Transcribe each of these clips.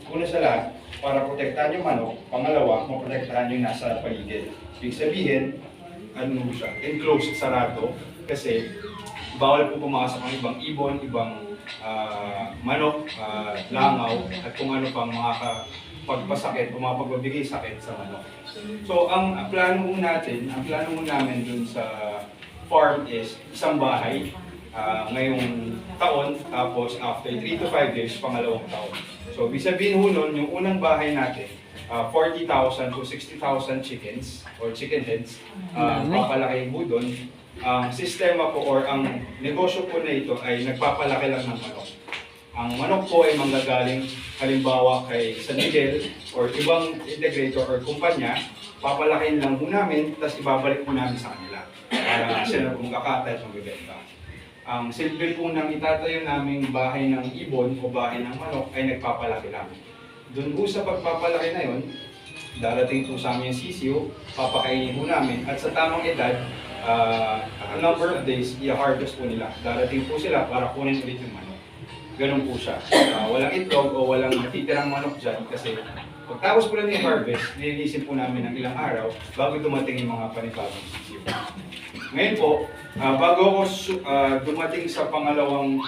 Una sa lahat, para protektahan yung manok. Pangalawa, maprotektahan yung nasa paligid. Ibig sabihin, ano siya, enclosed, sarado. Kasi bawal po pumasok ang ibang ibon, ibang manok, langaw, at kung ano pang pagpasakit o mapagbibigay sakit sa manok. So ang plano mo namin dun sa farm is isang bahay ngayong taon, tapos after 3 to 5 years, pangalawang taon. So ibig sabihin ho nun, yung unang bahay natin, 40,000 to 60,000 chickens or chicken heads, papalaki po doon. Ang sistema po or ang negosyo po na ito ay nagpapalaki lang ng manok. Ang manok po ay manggagaling halimbawa kay San Miguel or ibang integrator or kumpanya, papalakin lang po namin, tapos ibabalik po namin sa kanila para sila po magkakatay at magbibenta. Ang silbi po ng itatayo naming bahay ng ibon o bahay ng manok ay nagpapalaki lang. Doon po sa pagpapalaki na yon, darating po sa amin yung sisiyo, papakainin po namin at sa tamang edad, a number of days, i-harvest po nila. Darating po sila para kunin ulit yung manok. Ganun po siya. Walang itlog o walang natitirang manok dyan kasi pagtapos po lang yung harvest, nililisin po namin ng ilang araw bago dumating yung mga panibagong sisiyo. Ngayon po, bago ako dumating sa pangalawang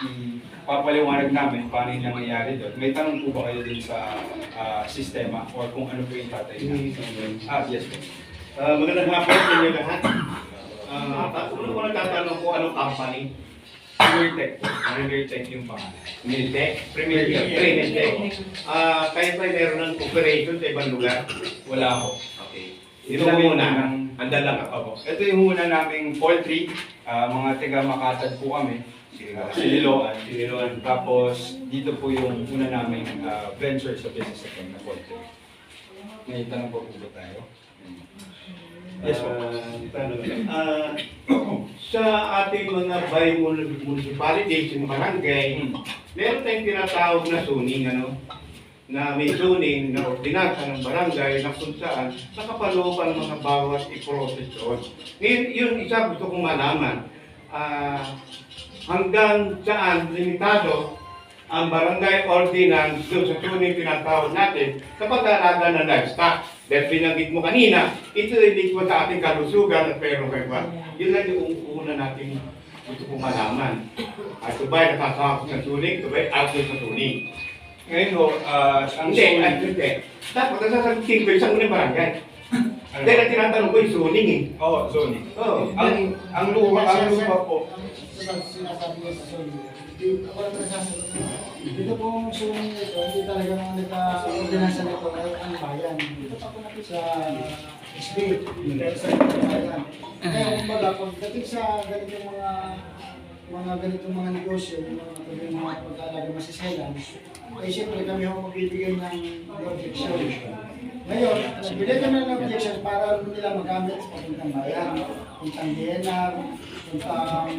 papaliwanag namin paano yung nangyayari doon, may tanong po ba kayo din sa sistema or kung ano po yung tatay namin? Yes po. Magandang hapon sa inyo lahat. Ano ko nagtatanong ko anong company? Premier Tech po. Premier Tech yung pangalan. Miltech? Premier Tech. Miltech. Kayo ba meron ng operation sa ibang lugar? Wala ko. Okay. Ito Ito lang muna. ng Andal lang ako. Opo. Ito yung una naming poultry. Mga taga Makatad po kami. Sililoan. Tapos dito po yung una naming venture sa business account na poultry. May tanong po ba tayo? Yes po. Sa ating mga municipalities, yung barangay, meron tayong tinatawag na zoning, na may zoning na ordinansa ng barangay na kung saan nakapalooban ang mga bawat i-process doon. Ngayon, yun isa gusto kong malaman. Hanggang saan limitado ang barangay ordinance doon sa zoning tinatawag natin sa pag-aalaga ng livestock. Dahil binanggit mo kanina, ito hindi ko sa ating kalusugan at pero kay Juan. Yun lang yung una natin gusto kong malaman. At ito ba'y nakakapos ng zoning, ito ba'y out sa zoning. Ngayon ho, ang Hindi. Dapat nasasabihin ko isang unang barangay. Dahil ang tinatanong ko yung zoning eh. Oo, zoning. Oo. Ang lupa po. Sinasabi niya sa Sony. Ako lang nagsasagot na. Dito pong Sony ito, hindi talaga mga nagka-ordinansa nito ang bayan. Dito pa po natin sa SB, pero sa bayan. Kaya kumbaga, pagdating sa ganitong ganitong mga negosyo, mga pag-aalaga masisilan, ay siyempre kami ho magbibigay ng objection. Ngayon, nagbigay kami ng objection para nila magamit sa papuntang bayan, puntang DNR, puntang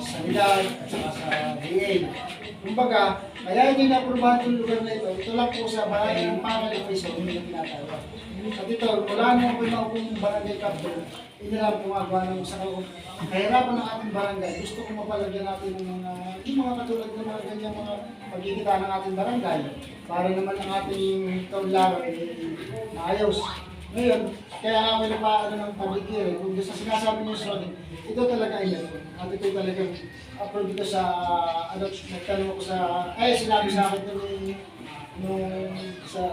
sanidad, at saka sa DA. Kumbaga, kaya hindi na-aprobahan yung lugar na ito lang po sa bahay ng pangalipis o hindi na tinatawag. At ito, wala naman po na akong barangay captain, hindi lang gumagawa ng sa kahirapan ng ating barangay. Gusto kong mapalagyan natin ng yung mga katulad ng mga ganyan mga pagkikita ng ating barangay para naman ang ating kaunlaran ay maayos. Ngayon, kaya kami nagpaano ng public hearing, kung sa sinasabi niyo sa ito talaga ay meron. At ito talaga approve dito sa, nagtanong ako sa, sinabi sa akin nung sa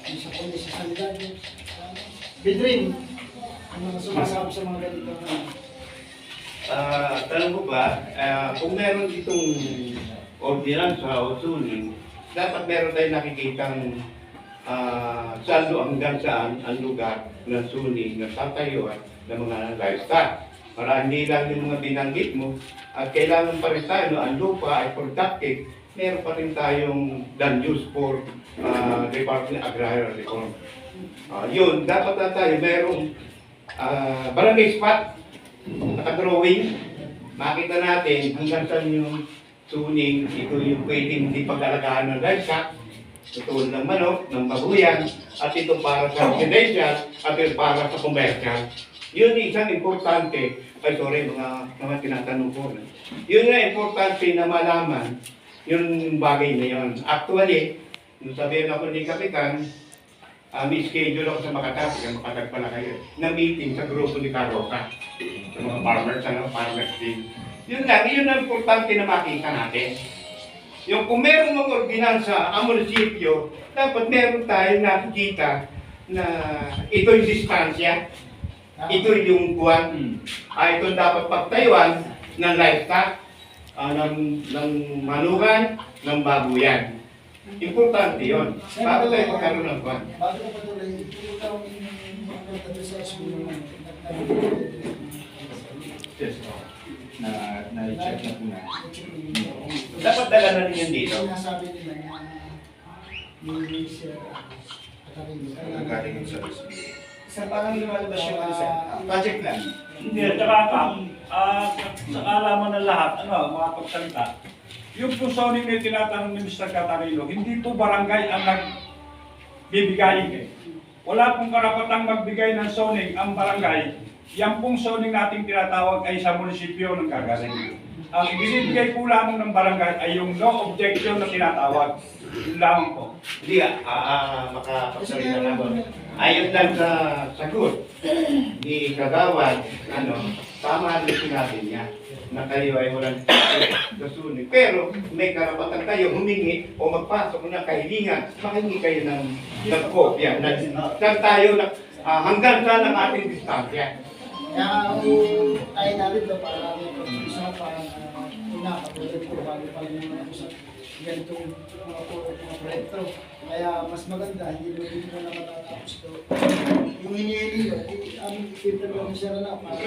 pulis sa sanidad, Bidrin, ano sumasabi sa mga ganito na Tanong ko ba, kung meron itong ordinansa o zoning, dapat meron tayong nakikitang saan hanggang saan ang lugar ng zoning na tatayuan ng mga livestock. Para hindi lang yung mga binanggit mo, at kailangan pa rin tayo, ang lupa ay productive, meron pa rin tayong land use for Department of Agrarian Reform. Yun, dapat na tayo merong barangay spot, nakadrawing, makita natin hanggang saan yung tuning, ito yung pwedeng hindi pag-alagaan ng livestock, tutulad ng manok, ng babuyan, at ito para sa residential, at ito para sa commercial. Yun isang importante, mga tinatanong ko. Yun nga importante na malaman yung bagay na yun. Actually, nung sabihin ako ni Kapitan, may schedule ako sa Makati, Makati pala kayo, na meeting sa grupo ni Caroca. Sa mga farmers, farmers team. Yun lang, yun ang importante na makita natin. Yung kung meron mga ordinansa ang munisipyo, dapat meron tayong nakikita na ito yung distansya, ito yung buwan, ito dapat pagtayuan ng livestock, ng manukan, ng babuyan. Importante yun. Bago tayo magkaroon ng buwan. Bago ko patuloy, ikaw yung mga sa SB naman. Yes. Na-check na po na. Dapat dala na rin yun dito. Sinasabi nila na yung Sir Nagaling sa SB. Sa parang lumalabas yung Project lang. Hindi, at saka sa kaalaman ng lahat, mga pagsalita, yung po zoning na tinatanong ni Mr. Catarino, hindi po barangay ang nagbibigay. Wala pong karapatang magbigay ng zoning ang barangay. Yan pong zoning nating tinatawag ay sa munisipyo ng gagaling. Ang ibinibigay po lamang ng barangay ay yung no objection na tinatawag. Yun lamang po. Hindi makapagsalita na ako. Ayon lang sa sagot ni Kagawad, tama rin sinabi niya na kayo ay walang kasunin. Pero may karapatan kayo humingi o magpasok ng kahilingan. Makingi kayo ng kopya. Saan tayo hanggang saan ang ating distansya. Kaya tayo natin ito para natin ito sa parang una, katulad po bago pa rin naman ako sa ganitong mga proyekto. Kaya mas maganda, hindi naman na matatapos ito. Yung hinihingi yun, aming i-prepare siya na para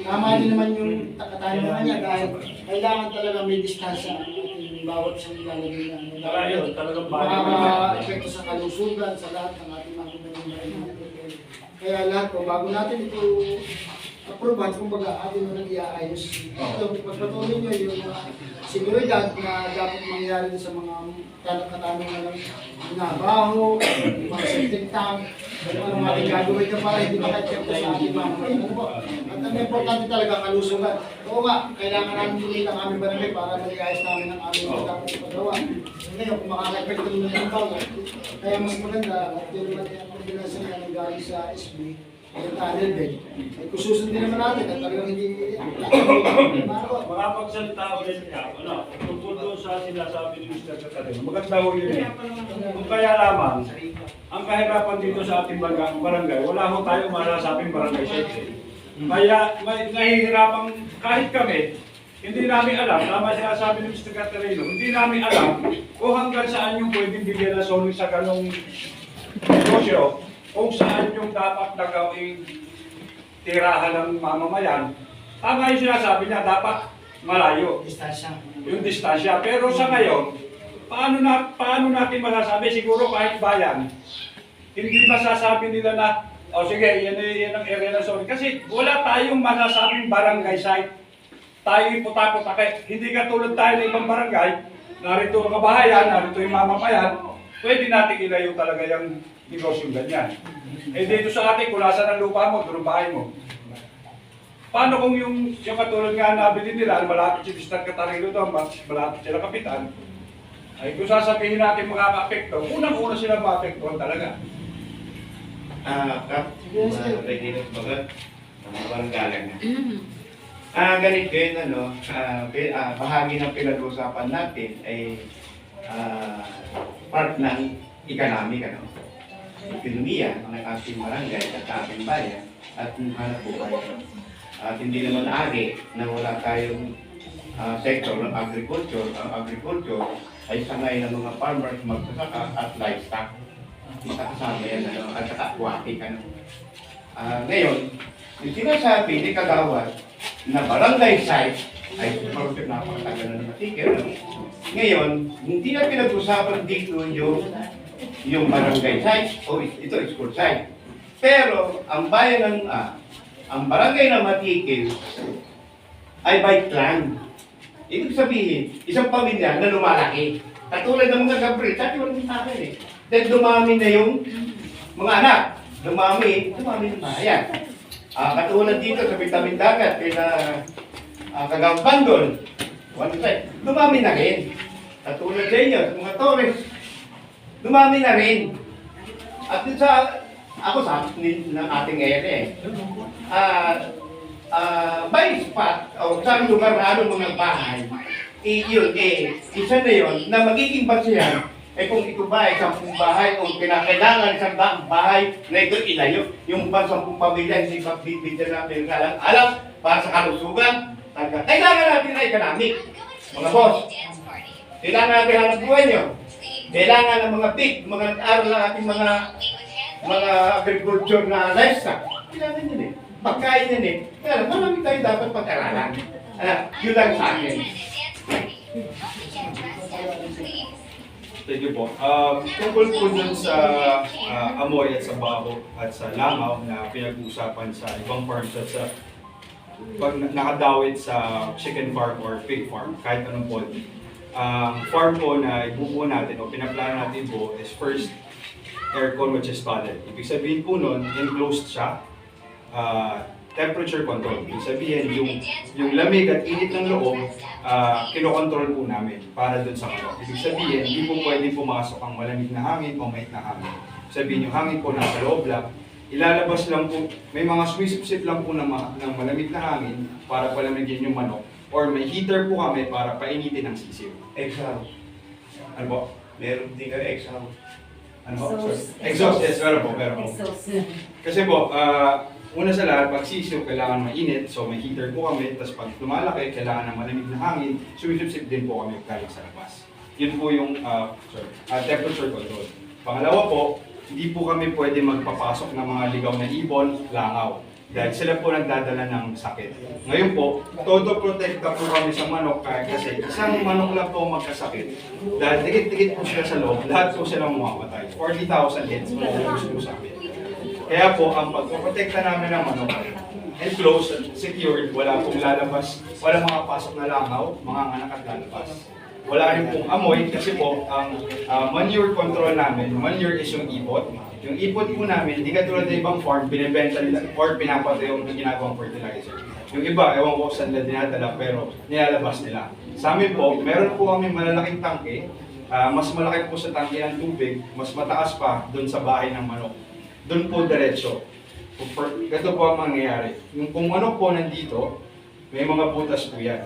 tama din naman yung katanungan niya dahil kailangan talaga may distansya ang ating bawat isang nilalagay na Talagang bago. makaka-epekto sa kalusugan, sa lahat ng ating mga kumulong. Kaya lahat ko, bago natin ito approval, kumbaga atin mo nang iaayos. Ito, pagpatuloy nyo yung seguridad na dapat mangyari sa mga katanungan ng nabaho, mga septic tank, ano mga gagawin ka para hindi maka-epekto sa ating mga At ang importante talaga, kalusugan. Oo nga, kailangan namin tuloy ang aming barangay para mag-iayos namin ang aming dapat ipagawa. Ngayon, kung makaka-epekto nyo ng tao, kaya mas maganda, at yun naman yung kombinasyon na nanggaling sa SB, yung tunnel bed. Ay kung susundin naman natin, at talagang hindi Mga pagsalita ulit niya, tungkol doon sa sinasabi ni Mr. Catarino, maganda ho yun eh. Kung kaya lamang, ang kahirapan dito sa ating barangay, wala ho tayong masasabing barangay safety. Kaya nahihirapang kahit kami, hindi namin alam, tama sinasabi ni Mr. Catarino, hindi namin alam kung hanggang saan yung pwedeng bigyan na zoning sa ganong negosyo, kung saan yung dapat na gawing tirahan ng mamamayan. Tama yung sinasabi niya, dapat malayo distansya. yung distansya. Pero sa ngayon, paano natin masasabi? Siguro kahit bayan, hindi masasabi nila na, sige, yan ang area na zoning. Kasi wala tayong masasabing barangay site. Tayo iputa-puta. Hindi katulad tayo ng ibang barangay, narito ang kabahayan, narito yung mamamayan, pwede natin ilayo talaga yung negosyo ganyan. Eh dito sa atin, kung nasa ng lupa mo, doon ang bahay mo. Paano kung yung katulad nga nabili nila, malapit si Mr. Catarino doon, malapit sila kapitan, ay kung sasabihin natin makaka-apekto, unang-una sila ma-apektuhan talaga. Reginald Bagat, parang galang na. Ganito yun, bahagi ng pinag-usapan natin ay part ng economic, ekonomiya ng ating barangay at ating bayan at hanap buhay. At hindi naman ari na wala tayong sektor ng agriculture. Ang agriculture ay sangay ng mga farmers, magsasaka at livestock. Isa kasama yan, at saka aquatic. Ngayon, yung sinasabi ni Kagawad na barangay site ay napakatagal na matikir. Ngayon, hindi na pinag-usapan dito yung barangay site o ito school site. Pero ang bayan ng ang barangay na Matikil ay by clan. Ibig sabihin, isang pamilya na lumalaki. Katulad ng mga Gabriel, dati walang tayo eh. Then dumami na yung mga anak. Dumami ng bayan. Katulad dito sa Vitamin Dagat, kaya Kagawad Bandol, one side, dumami na rin. At tulad sa inyo, sa mga Torres, dumami na rin. At yun sa, ako sa ng ating ere, by spot, o sa lugar na anong mga bahay, yun, isa na yun, na magiging basihan, kung ito ba ay 10 bahay o kinakailangan isang bahay na ito ilayo, yung ba 10 pamilya, hindi pa bibigyan natin alam para sa kalusugan, kailangan natin ay economic. Mga boss, kailangan natin hanap buhay nyo. Kailangan ng mga pig, mga nag-aral ng ating mga agriculture na livestock. Kailangan yun eh. Pagkain yun eh. Kaya marami tayo dapat pag-aralan. Yun lang sa akin. Thank you po. Tungkol po dun sa amoy at sa baho at sa langaw na pinag-uusapan sa ibang farms at sa pag nakadawit sa chicken farm or pig farm, kahit anong poultry. Farm po na ibubuo natin o pinaplano natin po is first aircon which is padded. Ibig sabihin po nun, enclosed siya, temperature control. Ibig sabihin, yung lamig at init ng loob, kinokontrol po namin para dun sa manok. Ibig sabihin, hindi po pwedeng pumasok ang malamig na hangin o mainit na hangin. Ibig sabihin, yung hangin po nasa loob lang, ilalabas lang po, may mga swisip-sip lang po ng malamig na hangin para palamigin yung manok. Or may heater po kami para painitin ang sisiw. Exhaust. Ano po? Meron din ka exhaust. Ano po? Exhaust, yes, meron po. Kasi po, una sa lahat, pag sisiw, kailangan mainit, so may heater po kami, tapos pag lumalaki, kailangan ng malamig na hangin, sumisip-sip din po kami galing sa labas. Yun po yung temperature control. Pangalawa po, hindi po kami pwede magpapasok ng mga ligaw na ibon, langaw. Dahil sila po nagdadala ng sakit. Ngayon po, todo protekta po kami sa manok kasi isang manok lang po magkasakit. Dahil dikit-dikit po sila sa loob, lahat po silang mamamatay. 40,000 heads maubos po sa amin. Kaya po, ang pagpoprotekta namin ng manok, enclosed, secured, wala pong lalabas, wala mga pasok na langaw, mga anak at lalabas. Wala rin pong amoy kasi po, ang manure control namin, manure is yung ipot. Yung ipot po namin, hindi katulad ng ibang farm, binibenta nila or pinapatay yung ginagawang fertilizer. Yung iba, ewan ko saan nila dinadala pero nilalabas nila. Sa amin po, meron po kami malalaking tangke, mas malaki po sa tangke ng tubig, mas mataas pa doon sa bahay ng manok. Doon po diretso. Ganito po ang mangyayari. Yung kung manok po nandito, may mga butas po yan.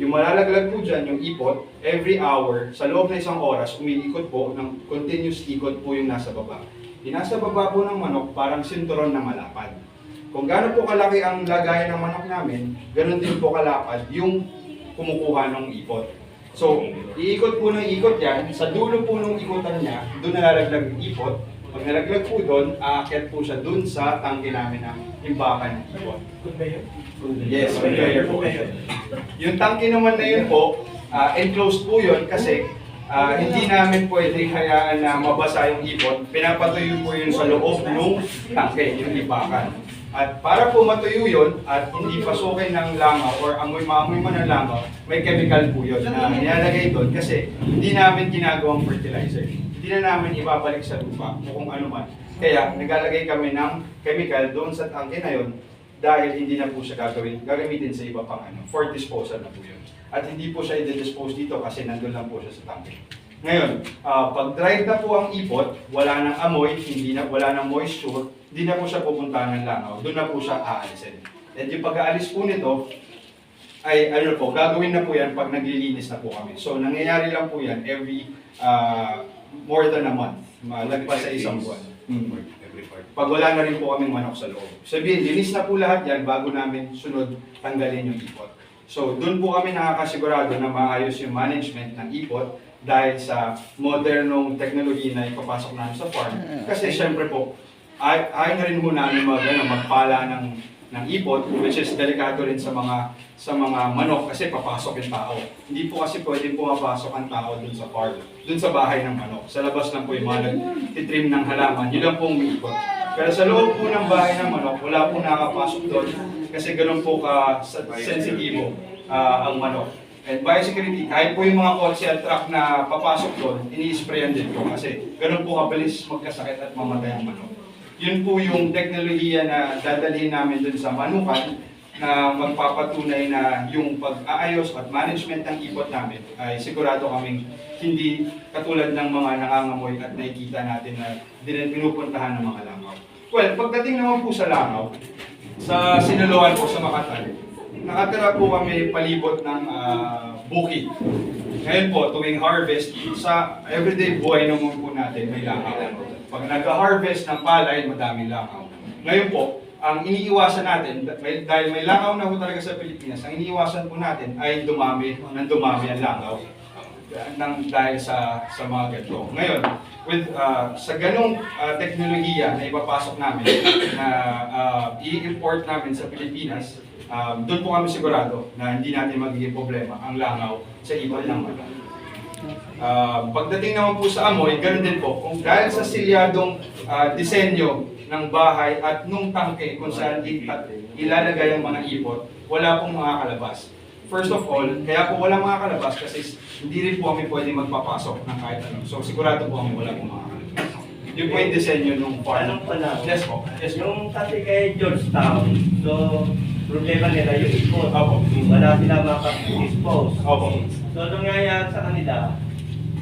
Yung malalaglag po dyan, yung ipot, every hour, sa loob na isang oras, umiikot po, ng continuous ikot po yung nasa baba. Yung nasa baba po ng manok, parang sinturon na malapad. Kung gaano po kalaki ang lagayan ng manok namin, ganun din po kalapad yung kumukuha ng ipot. So, iikot po ng ikot yan, sa dulo po ng ikutan niya, doon nalalaglag yung ipot. Pag nalaglag po doon, aakyat po siya doon sa tangke namin ng imbakan ng ipot. Yes, conveyor po. Yung tangke naman na yun po, enclosed po yun kasi hindi namin pwede hayaan na mabasa yung ipot. Pinapatuyo po yun sa loob ng tangke, yung imbakan. At para po matuyo yun at hindi pasukin ng langaw or maamoy man ng langaw, may chemical po yun na nilalagay doon kasi hindi namin ginagawang fertilizer. Hindi na namin ibabalik sa lupa o kung ano man. Kaya naglalagay kami ng chemical doon sa tangke na yun dahil hindi na po siya gagamitin sa iba pang for disposal na po yun. At hindi po siya i-dispose dito kasi nandun lang po siya sa tangke. Ngayon, pag dried na po ang ipot, wala nang amoy, wala nang moisture, hindi na po siya pupunta ng langaw, doon na po siya aalisin. At yung pag-aalis po nito, ay gagawin na po yan pag naglilinis na po kami. So, nangyayari lang po yan every more than a month, malagpas sa isang buwan. Pag wala na rin po kaming manok sa loob. Sabihin, linis na po lahat yan bago namin sunod tanggalin yung ipot. So, doon po kami nakakasigurado na maayos yung management ng ipot dahil sa modernong technology na ipapasok namin sa farm. Kasi syempre po, ayaw na rin po namin magpala ng ipot, which is delikado rin sa mga manok kasi papasok yung tao. Hindi po kasi pwedeng pumapasok ang tao dun sa farm, dun sa bahay ng manok. Sa labas lang po yung mga nagtitrim ng halaman, yun lang po umiikot. Pero sa loob po ng bahay ng manok, wala po nakapasok doon kasi ganun po ka-sensitibo ang manok. And biosecurity, kahit po yung mga kotse at truck na papasok doon, ini-sprayan din po kasi ganun po kabilis magkasakit at mamatay ang manok. Yun po yung teknolohiya na dadalhin namin dun sa manukan na magpapatunay na yung pag-aayos at management ng ipot namin ay sigurado kaming hindi katulad ng mga nangangamoy at nakikita natin na pinupuntahan ng mga langaw. Well, pagdating naman po sa langaw, sa Sinaloan po sa Macatan, nakatira po kami palibot ng bukid. Ngayon po, tuwing harvest, sa everyday buhay naman po natin may langaw. Pag nag-harvest ng palay, madaming langaw. Ngayon po, ang iniiwasan natin, dahil may langaw na po talaga sa Pilipinas, ang iniiwasan po natin ay dumami ang langaw dahil sa mga ganito. Ngayon, sa ganong teknolohiya na ipapasok namin, na i-import namin sa Pilipinas, doon po kami sigurado na hindi natin magiging problema ang langaw sa ibon ng mata. Pagdating naman po sa amoy, ganun din po. Kung dahil sa silyadong disenyo ng bahay at nung tangke kung saan ilalagay ang mga ipot, wala pong mga kalabas. First of all, kaya po wala mga kalabas kasi hindi rin po kami pwede magpapasok ng kahit ano. So sigurado po kami wala pong mga kalabas. Yun po yung disenyo ng farm. Anong pala? Yes po. Yes po. Yung kasi kay Georgetown, so problema nila yung ipot. Opo. Wala sila makapag-dispose. Opo. So nangyayari sa kanila,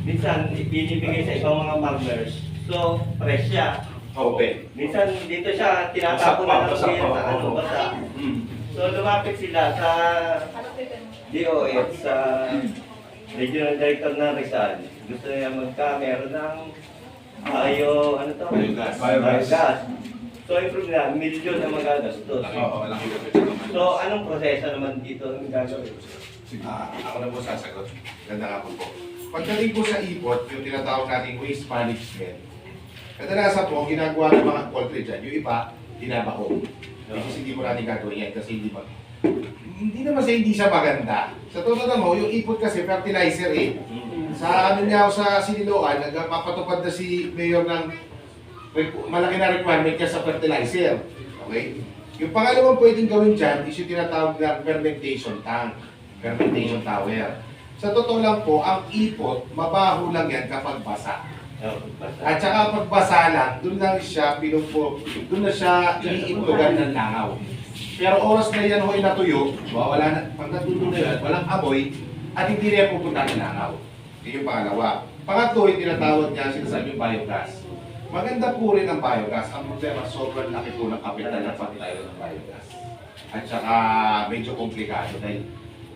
minsan ibinibigay sa ibang mga farmers. So fresh siya. Open. Minsan dito siya tinatapon na ng Basa pa, sa ano, opo. basa. Mm. So lumapit sila sa DOH, sa Regional Director ng Rizal. Gusto niya meron ng ano to? Biogas. Biogas. So improve na, milyon ang magagastos. So anong proseso naman dito ang gagawin? Ako na po sasagot. Ganda nga po. Pagdating po sa ipot, yung tinatawag nating waste management, kadalasan po, ang ginagawa ng mga poultry dyan, yung iba, dinabaho. Kasi hindi mo natin gagawin yan kasi hindi naman sa hindi siya maganda. Sa totoo lang ho, yung ipot kasi fertilizer eh. Sa ano niya sa Siniloan, nagpapatupad na si Mayor ng malaki na requirement niya sa fertilizer. Okay? Yung pangalawang pwedeng gawin dyan is yung tinatawag na fermentation tank, fermentation tower. Sa totoo lang po, ang ipot, mabaho lang yan kapag basa. At saka pag basa lang, doon lang siya doon na siya iniitlogan ng langaw. Pero oras na yan ho'y natuyo, wala na, pag natuyo na yan, walang amoy, at hindi rin pupunta ng langaw. Yun yung pangalawa. Pangatlo, yung tinatawag niya, sinasabi yung biogas. Maganda po rin ang biogas. Ang problema, sobrang laki po ng kapital ng pagtayo ng biogas. At saka medyo komplikado dahil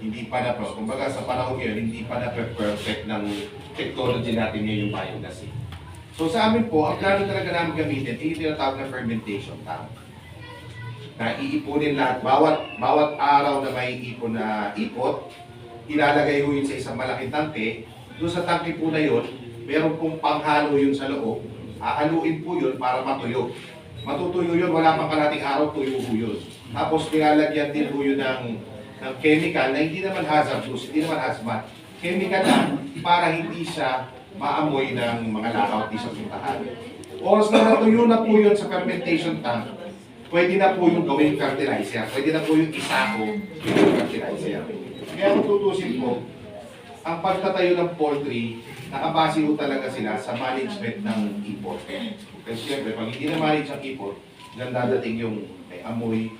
hindi pa na, kumbaga sa panahon ngayon, hindi pa na perfect ng technology natin ngayon yung biogas. So sa amin po, ang plano talaga namin gamitin, yung tinatawag na fermentation tank. Na iipunin lahat, bawat araw na may ipon na ipot, ilalagay ho yun sa isang malaking tangke. Doon sa tangke po na yun, meron pong panghalo yun sa loob, hahaluin po yun para matuyo. Matutuyo yun, wala pang kalating araw, tuyo ho yun. Tapos nilalagyan din ho yun ng chemical na hindi naman hazardous, hindi naman hazmat. Chemical lang para hindi siya maamoy ng mga langaw at di siya puntahan. Oras na natuyo na po yun sa fermentation tank, pwede na po yung gawing fertilizer, pwede na po yung isako yung fertilizer. Kaya kung tutusin po, ang pagtatayo ng poultry, nakabase po talaga sila sa management ng ipot. Kasi siyempre, pag hindi na manage ang ipot, dyan dadating yung may amoy,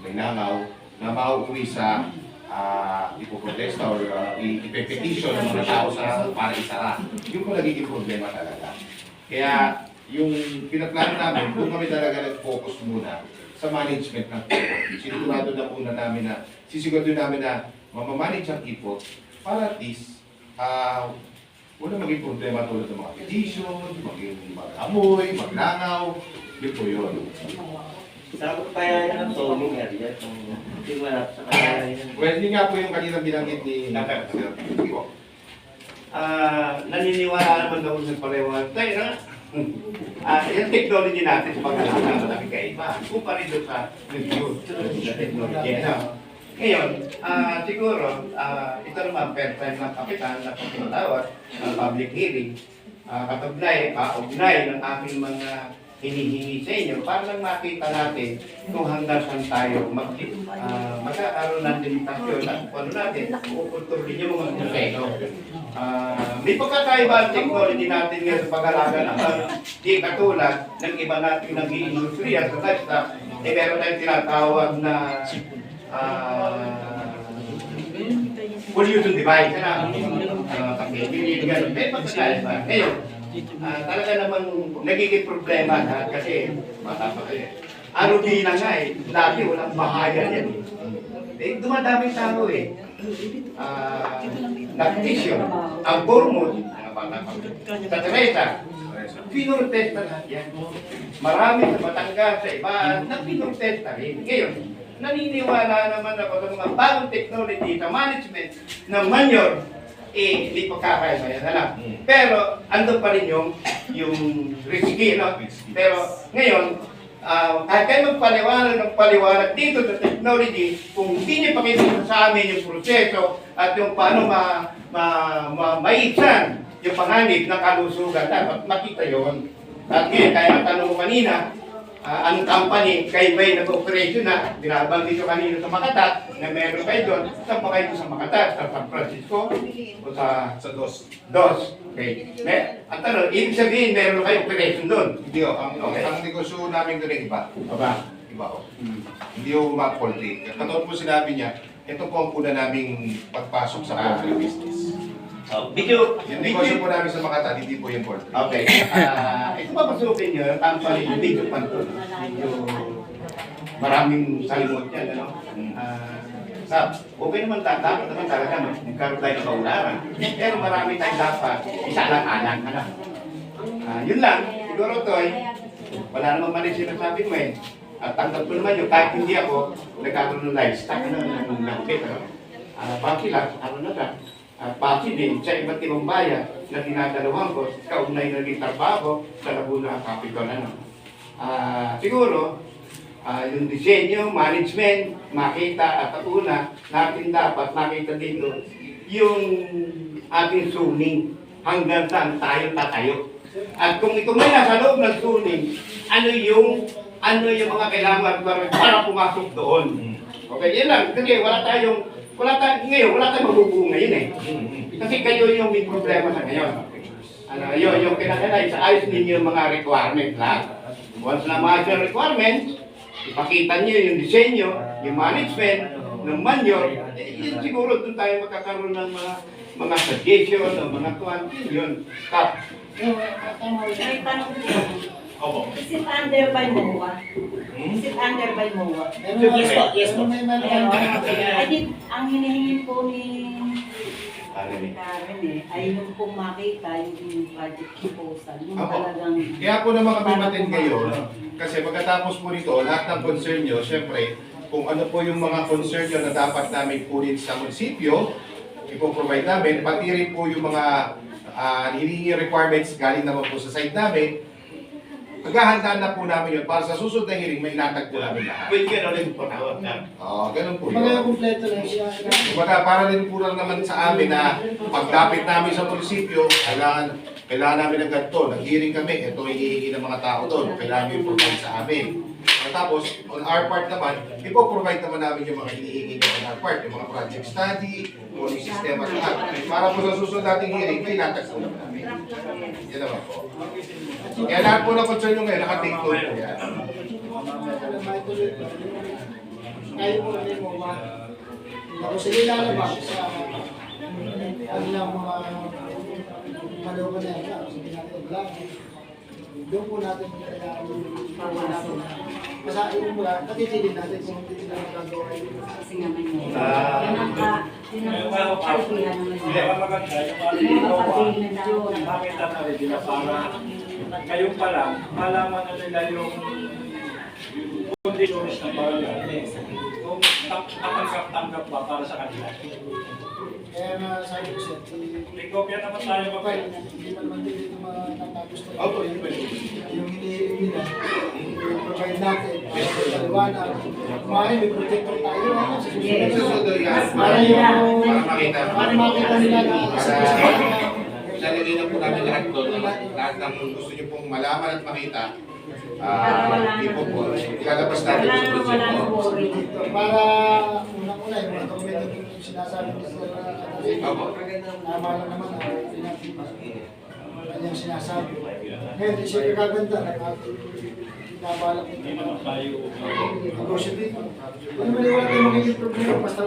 may langaw, na mauuwi sa ipoprotesta or ipepetition ng mga tao para isara. Yung po nagiging problema talaga. Kaya yung pinaplano namin, kung kami talaga nag-focus muna sa management ng ipot, sinigurado na po na namin na, sisigurado namin na mamamanage ang ipot para at least wala maging problema tulad ng mga petition, maging mag-amoy, maglangaw, yun po yun. Sagot kaya yan ang zoning area kung hindi malap sa kaya yan. Well, yun nga po yung kanina binanggit ni Sir. Sige po. Naniniwala naman daw sa pareho. Tayo na. Yung technology natin sa pag-alaman, malaki kaiba. Kumpara doon sa review sa technology. Ngayon, siguro, ito naman, first time ng kapitan na pagkatawad ng public hearing, ugnay ng aking mga hinihingi sa inyo para lang makita natin kung hanggang saan tayo magkakaroon ng limitasyon at kung ano natin, ukulturin yung mga proseso. May pagkakaiba ang technology natin ngayon sa pag-alaga naman. Di katulad ng iba natin nag-i-industriya sa livestock, meron tayong tinatawag na pollution device. May pagkakait ba? Ngayon, talaga namang nagiging problema na kasi mata pa kayo. Ano din na nga eh, lagi walang bahayan yan eh. Dumadaming tao eh. Nag-tissue, ang Bournemouth, sa Teresa, pinurotesta lahat yan. Marami sa Batangas, sa iba, na pinurotesta rin. Ngayon, naniniwala naman ako sa mga bagong technology sa management ng manure, hindi pagkakaya ba yan na lang. Pero, andun pa rin yung risky, no? Pero, ngayon, kahit kayo magpaliwanag dito sa technology, kung hindi niyo pakikita sa amin yung proseso at yung paano maitsan yung panganib ng kalusugan, dapat makita yon. At ngayon, kaya natanong ko kanina, ang company, kayo ba'y nag-operation na, binabanggit ko kanina sa Makati, na meron kayo doon, saan pa kayo doon sa Makati, sa San Francisco, o sa Dos. Dos. Okay. Ang tanong, ibig sabihin, meron kayo operation doon. Hindi o, ang negosyo namin doon ay iba. Aba? Iba o. Hindi o ma-poultry. Katulad po sinabi niya, ito po ang una naming pagpasok sa poultry business. Yung negosyo po namin sa Makati, hindi po yung poultry. Okay. Ito papasukin nyo, company, video pan to. Medyo maraming salimot yan, ano? Okay naman, dapat naman talaga, nagkaroon tayo ng kaularan. Pero marami tayong dapat, isalang-alang, ano? Yun lang, siguro to wala namang mali sinasabi mo eh. At tanggap ko naman yun, kahit hindi ako, nagkakaroon ng livestock, ng nagpit, ano? Baki lang, ano na lang. Pati din sa iba't ibang bayan na dinadalawan ko, kaugnay na rin trabaho sa Laguna Capital. Siguro, yung disenyo, management, makita at una, natin dapat makita dito yung ating zoning hanggang saan tayo tatayo. At kung ito may nasa loob ng zoning, ano yung mga kailangan para pumasok doon. Okay, yan lang. Kasi wala tayong mabubuo ngayon eh. Kasi kayo yung may problema sa ngayon. Yung kinakailangan sa ayos ninyo yung mga requirements lahat. Once na maayos yung requirements, ipakita niyo yung disenyo, yung management, ng manure, yun siguro doon tayo magkakaroon ng mga suggestion, ng mga kuwantin, yun. May tanong po. Opo. Is it under by MOA? Is it under by MOA? Yes po. Ang hinihingi po ni Karen. Karen ay yung pong makita yung project proposal. Yung Opo. talagang... Kaya po naman kami matin ngayon, kasi pagkatapos po nito, lahat ng concern nyo, syempre, kung ano po yung mga concern nyo na dapat namin kunin sa munisipyo, ipoprovide namin, pati rin po yung mga hinihingi requirements galing naman po sa site namin, maghahandaan na po namin yun para sa susunod na hearing, may ilatag po namin lahat. Pwede ka na rin po tawag na. Ganun po Mga yun. kumpleto lang siya. Kumbaga, para din po lang naman sa amin na pagdapit namin sa munisipyo, kailangan namin ng ganito. Nag-hearing kami, ito hinihingi ng mga tao doon. Kailangan nyo i-provide sa amin. Tapos, on our part naman, ipoprovide naman namin yung mga hinihingi nyo on our part. Yung mga project study, kung yung sistema lahat. Para po sa susunod nating hearing, may ilatag po namin. Yan naman po. Kaya lahat po ng concern nyo ngayon, naka-take note po yan. Kayo po rin mo ako sila lalabas sa kanilang mga maloka na yan. Sabi natin, vlog. Doon po natin kailangan yung masahin mo lang, natitigil natin kung hindi sila magagawa yun. Kasi nga may MOA. Yun ang kalbihan naman. Hindi, ang maganda, yung mga makita na rin nila para ngayon pa lang, malaman na nila yung conditions ng barangay. Kung tanggap ba para sa kanila. Kaya nga sabi ko siya, May kopya naman tayo kapag kapag hindi man man din ito matatapos na Opo, yun po yun. yung hinihiling nila, i-provide natin para sa paliwanag. Kumain, may protector tayo. Sa susunod na para para makita nila na Lalagay na po namin lahat doon. Lahat ng gusto nyo pong malaman at makita. Ipo po. Ilalabas natin sa Wala program. nang worry. para unang-una yung mga dokumento yung sinasabi ni Sir Opo. tama lang naman ang kanyang sinasabi. Ngayon, isipin kaganda ng ating nabalak Hindi naman tayo. negosyo dito. Ano man wala tayong magiging problema basta